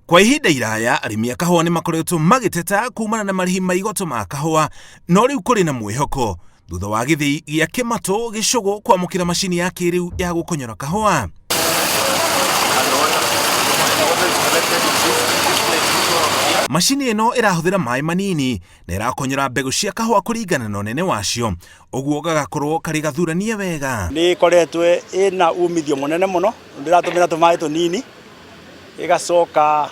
Kwa ihinda iraya arĩmi a kahũa nĩ makoretwo magĩteta kumana na marĩhi ma igoto ma kahũa, no rĩu kũrĩ na mwĩhoko thutha wa gĩthĩi gĩa Kĩmatũ Gĩcũgũ kwamũkĩra macini ya kĩrĩu ya gũkonyora kahũa. Macini ĩno ĩrahũthĩra maĩ manini na ĩrakonyora mbegũ cia kahũa kũringana na ũnene wacio, ũguo gagakorwo karĩ gathuranie wega. Nĩ koretwe ĩna umithio mũnene mũno, ndĩratũmĩra tũmaĩ tũnini ĩgacoka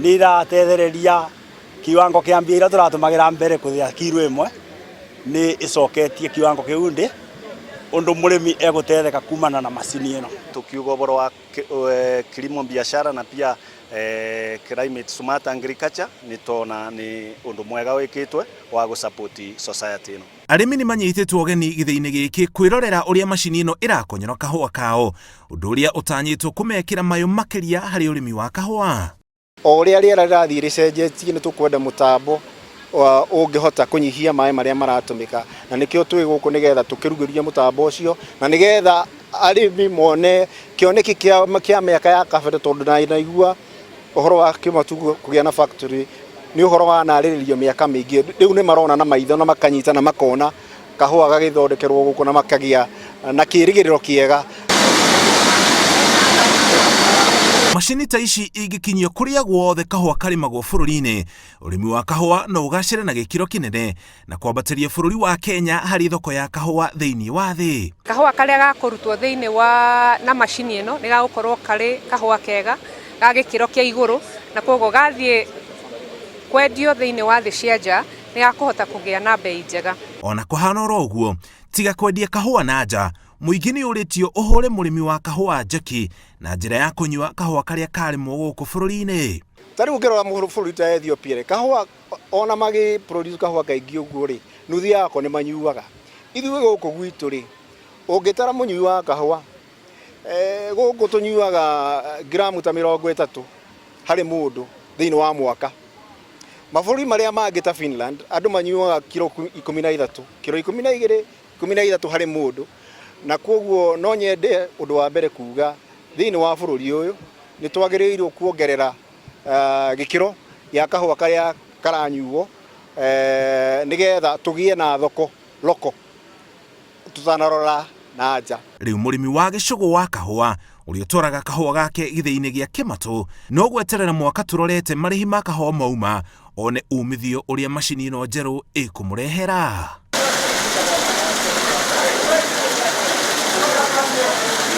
nĩ ĩratethereria kiwango kĩa mbia iria tũratũmagĩra mbere kũthĩa kiro ĩmwe nĩ ĩcoketie kiwango kĩu ndĩ ũndũ mũrĩmi egũtetheka kumana na macini ĩno. Tukiuga ũhoro wa kilimo biashara na pia climate smart agriculture nĩtona nĩ ũndũ mwega wĩkĩtwe wa gũsupport society ĩno. Arĩmi nĩ manyitĩtwo ũgeni gĩthĩi-inĩ gĩkĩ kwĩrorera ũrĩa macini ĩno ĩrakonyora kahũa kao, ũndũ ũrĩa ũtanyĩtwo kũmekĩra mayũ makĩria harĩ ũrĩmi wa kahũa. O ũrĩa rĩera rĩrathiĩ rĩcenjetie nĩ tũkwenda mũtambo ũngĩhota kũnyihia maĩ marĩa maratũmĩka, na nĩkĩo twĩ gũkũ nĩgetha tũkĩrugĩria mũtambo ũcio na nĩgetha arĩmi mone kĩoneki kĩa mĩaka ya kabere, tondũ naigua ũhoro wa Kĩmatũ kũgĩa na factory nĩ ũhoro wa narĩrĩrio mĩaka mĩingĩ. Rĩu nĩ marona na maitho na makanyita na makona kahũa gagĩthondekerwo gũkũ na makagĩa na kĩĩrĩgĩrĩro kĩega. Macini ta ici ingĩkinyio kũrĩa guothe kahũa karĩmagwo bũrũri-inĩ, ũrĩmi wa kahũa no ũgacĩre na gĩkĩro kĩnene na kwambatĩria bũrũri wa Kenya harĩ thoko ya kahũa thĩinĩ wa thĩ. Kahũa karĩa gakũrutwo thĩinĩ wa na macini ĩno nĩ gagũkorwo karĩ kahũa kega ga gĩkĩro kĩa igũrũ, na koguo gathiĩ kwendio thĩinĩ wa thĩ cia nja nĩ gakũhota kũgĩa na bei njega. Ona kũhana oro ũguo, tiga kwendia kahũa na nja, mũingĩ nĩ ũrĩtio ũhũre mũrĩmi wa kahũa njeki na njĩra ya kũnyua kahũa karĩa karĩmwo gũkũ bũrũri-inĩ. Tarĩu ũngĩrora bũrũri ta Ethiopia kahũa ona magi produce kahũa kaingĩ ũguo rĩ, nuthi yako nĩ manyuaga. Ithuĩ gũkũ gwitũ rĩ, ũngĩtara mũnyui wa kahũa gũkũ tũnyuaga gramu ta 30 harĩ mũndũ thĩinĩ wa mwaka. Mabũrũri marĩa mangĩ ta Finland andũ manyuaga kilo 13, kilo 12, 13 harĩ mũndũ. Na koguo no nyende ũndũ wa mbere kuga thĩinĩ wa bũrũri ũyũ nĩ twagĩrĩirwo kuongerera gĩkĩro gĩa kahũa karĩa karanyuo nĩgetha tũgĩe na thoko loko tũtanarora na nja. Rĩu mũrĩmi wa Gĩcũgũ wa kahũa ũrĩa ũtwaraga kahũa gake gĩthĩi-inĩ gĩa Kĩmatũ no gweterera mwaka tũrorete marĩhi ma kahũa mauma one umithio ũrĩa macini ĩno njerũ ĩkũmũrehera.